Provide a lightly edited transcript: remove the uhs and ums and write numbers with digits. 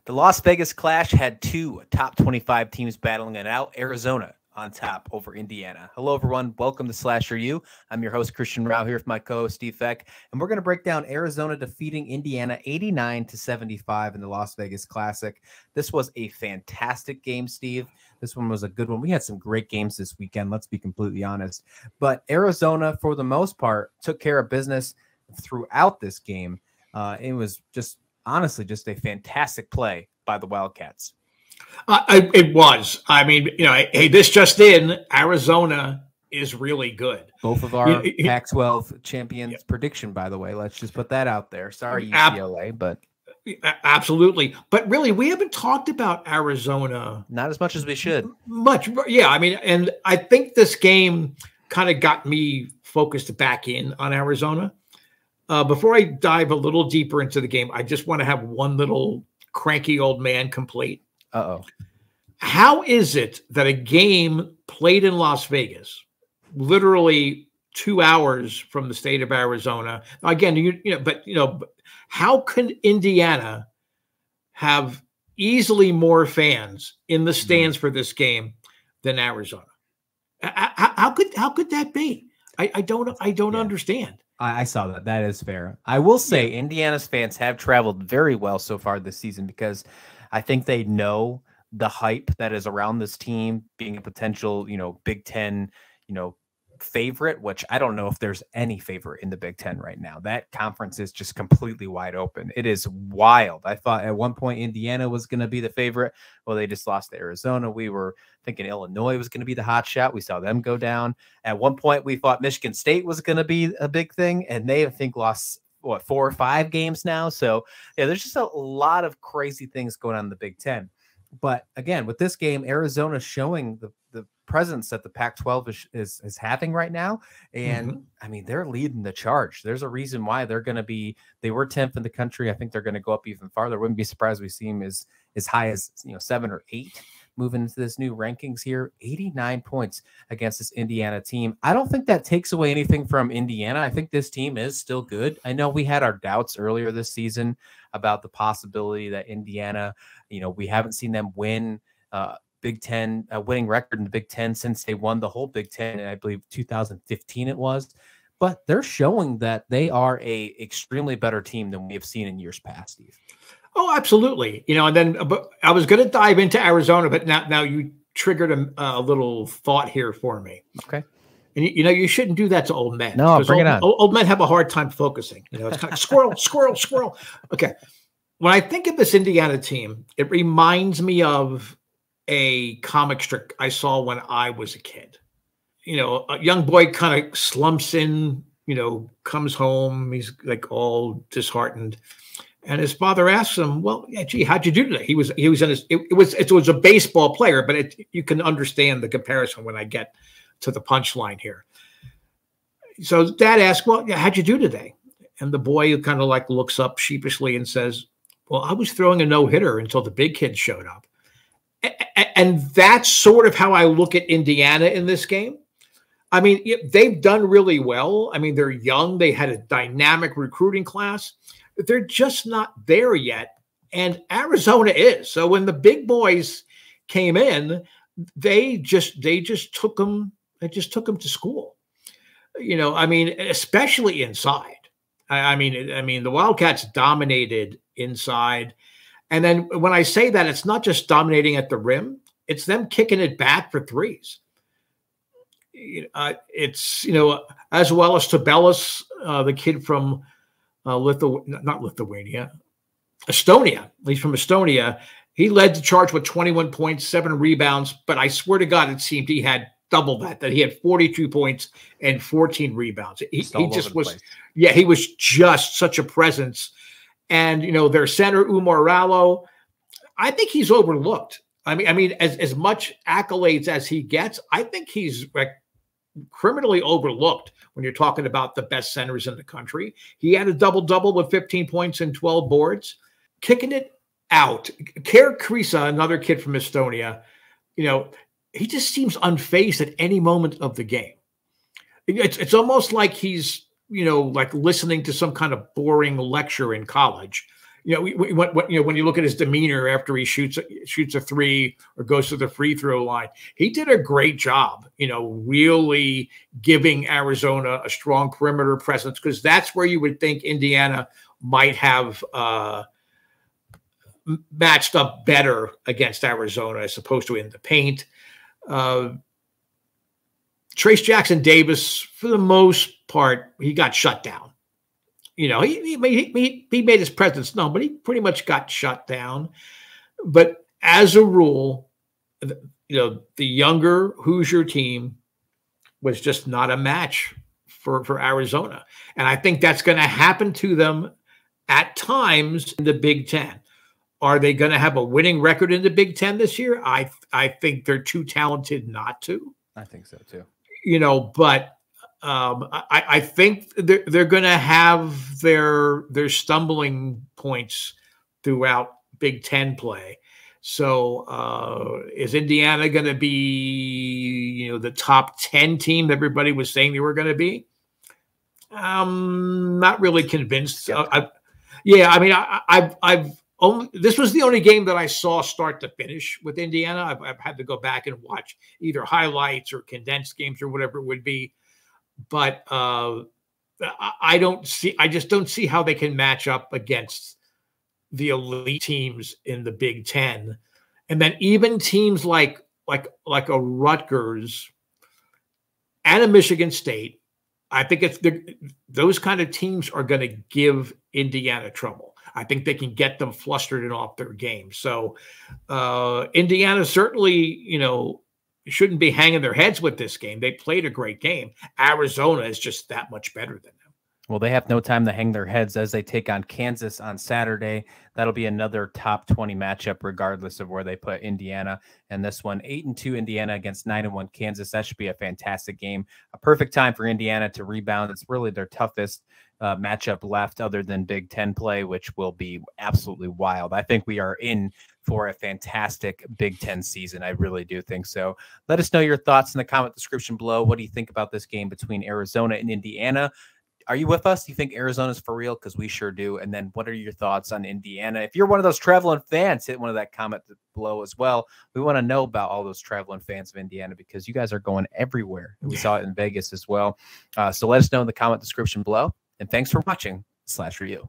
The Las Vegas Clash had two top 25 teams battling it out. Arizona on top over Indiana. Hello, everyone. Welcome to Slasher U. I'm your host, Christian Rao, here with my co-host, Steve Feck, and we're going to break down Arizona defeating Indiana 89-75 in the Las Vegas Classic. This was a fantastic game, Steve. This one was a good one. We had some great games this weekend, let's be completely honest. But Arizona, for the most part, took care of business throughout this game. It was just, honestly, just a fantastic play by the Wildcats. It was. I mean, hey, this just in, Arizona is really good. Both of our Pac-12 champions prediction, by the way. Let's just put that out there. Sorry, UCLA, but absolutely. But really, we haven't talked about Arizona. Not as much as we should. Much. Yeah. I mean, and I think this game kind of got me focused back in on Arizona. Before I dive a little deeper into the game, I just want to have one little cranky old man complaint. Uh-oh. How is it that a game played in Las Vegas, literally 2 hours from the state of Arizona? Again, but how can Indiana have easily more fans in the stands for this game than Arizona? How could that be? I don't understand. I saw that. That is fair. I will say Indiana's fans have traveled very well so far this season because I think they know the hype that is around this team being a potential, Big Ten, favorite, which I don't know if there's any favorite in the Big Ten right now. That conference is just completely wide open. It is wild. I thought at one point Indiana was going to be the favorite. Well, they just lost to Arizona. We were thinking Illinois was going to be the hot shot. We saw them go down. At one point, we thought Michigan State was going to be a big thing, and they, I think, lost 4 or 5 games now. So yeah, there's just a lot of crazy things going on in the Big Ten. But again, with this game, Arizona showing the presence that the Pac-12 is having right now. And I mean, they're leading the charge. There's a reason why they were 10th in the country. I think they're going to go up even farther. Wouldn't be surprised we see them as high as 7 or 8 moving into this new rankings here. 89 points against this Indiana team. I don't think that takes away anything from Indiana. I think this team is still good. I know we had our doubts earlier this season about the possibility that Indiana, we haven't seen them win Big Ten, winning record in the Big Ten since they won the whole Big Ten, and I believe 2015 it was. But they're showing that they are a extremely better team than we have seen in years past, Steve. Oh, absolutely. And then but I was going to dive into Arizona, but now you triggered a little thought here for me. Okay. And you shouldn't do that to old men. No, bring it on. Old men have a hard time focusing. It's kind of like squirrel, squirrel, squirrel. Okay. When I think of this Indiana team, it reminds me of a comic strip I saw when I was a kid. A young boy kind of slumps in, comes home. He's like all disheartened. And his father asks him, well, yeah, gee, how'd you do today? He was in his, it was a baseball player, but you can understand the comparison when I get to the punchline here. So dad asks, well, yeah, how'd you do today? And the boy kind of like looks up sheepishly and says, well, I was throwing a no-hitter until the big kids showed up. And that's sort of how I look at Indiana in this game. I mean, they've done really well. I mean, they're young. They had a dynamic recruiting class. They're just not there yet. And Arizona is. So when the big boys came in, they just took them to school. I mean, especially inside. I mean, the Wildcats dominated inside. And then when I say that, it's not just dominating at the rim, it's them kicking it back for threes. It's, as well as Tabelis, the kid from Estonia. He's from Estonia. He led the charge with 21 points, 7 rebounds. But I swear to God, it seemed he had double that he had 42 points and 14 rebounds. He just was, he was just such a presence. And, their center, Umar Rallo, I think he's overlooked. I mean, as much accolades as he gets, I think he's criminally overlooked when you're talking about the best centers in the country. He had a double-double with 15 points and 12 boards, kicking it out. Kerr Krisa, another kid from Estonia, he just seems unfazed at any moment of the game. It's almost like he's, like listening to some kind of boring lecture in college. When you look at his demeanor after he shoots a three or goes to the free throw line, he did a great job, really giving Arizona a strong perimeter presence, because that's where you would think Indiana might have matched up better against Arizona as opposed to in the paint. Trace Jackson Davis, for the most part, he got shut down. He made his presence known, but he pretty much got shut down. But as a rule, the younger Hoosier team was just not a match for Arizona. And I think that's going to happen to them at times in the Big Ten. Are they going to have a winning record in the Big Ten this year? I think they're too talented not to. I think so too. But I think they're going to have their stumbling points throughout Big Ten play. So is Indiana going to be, the top 10 team everybody was saying they were going to be? I'm not really convinced. This was the only game that I saw start to finish with Indiana. I've had to go back and watch either highlights or condensed games or whatever it would be. But I just don't see how they can match up against the elite teams in the Big Ten. And then even teams like a Rutgers and a Michigan State, I think those kind of teams are going to give Indiana trouble. I think they can get them flustered and off their game. So Indiana certainly, shouldn't be hanging their heads with this game. They played a great game. Arizona is just that much better than them. Well, they have no time to hang their heads as they take on Kansas on Saturday. That'll be another top 20 matchup, regardless of where they put Indiana. And this one, 8-2 Indiana against 9-1 Kansas. That should be a fantastic game. A perfect time for Indiana to rebound. It's really their toughest matchup left other than Big Ten play, which will be absolutely wild. I think we are in for a fantastic Big Ten season. I really do think so. Let us know your thoughts in the comment description below. What do you think about this game between Arizona and Indiana? Are you with us? Do you think Arizona's for real? Because we sure do. And then what are your thoughts on Indiana? If you're one of those traveling fans, hit one of that comment below as well. We want to know about all those traveling fans of Indiana because you guys are going everywhere. We saw it in Vegas as well. So let us know in the comment description below. And thanks for watching SlasherU.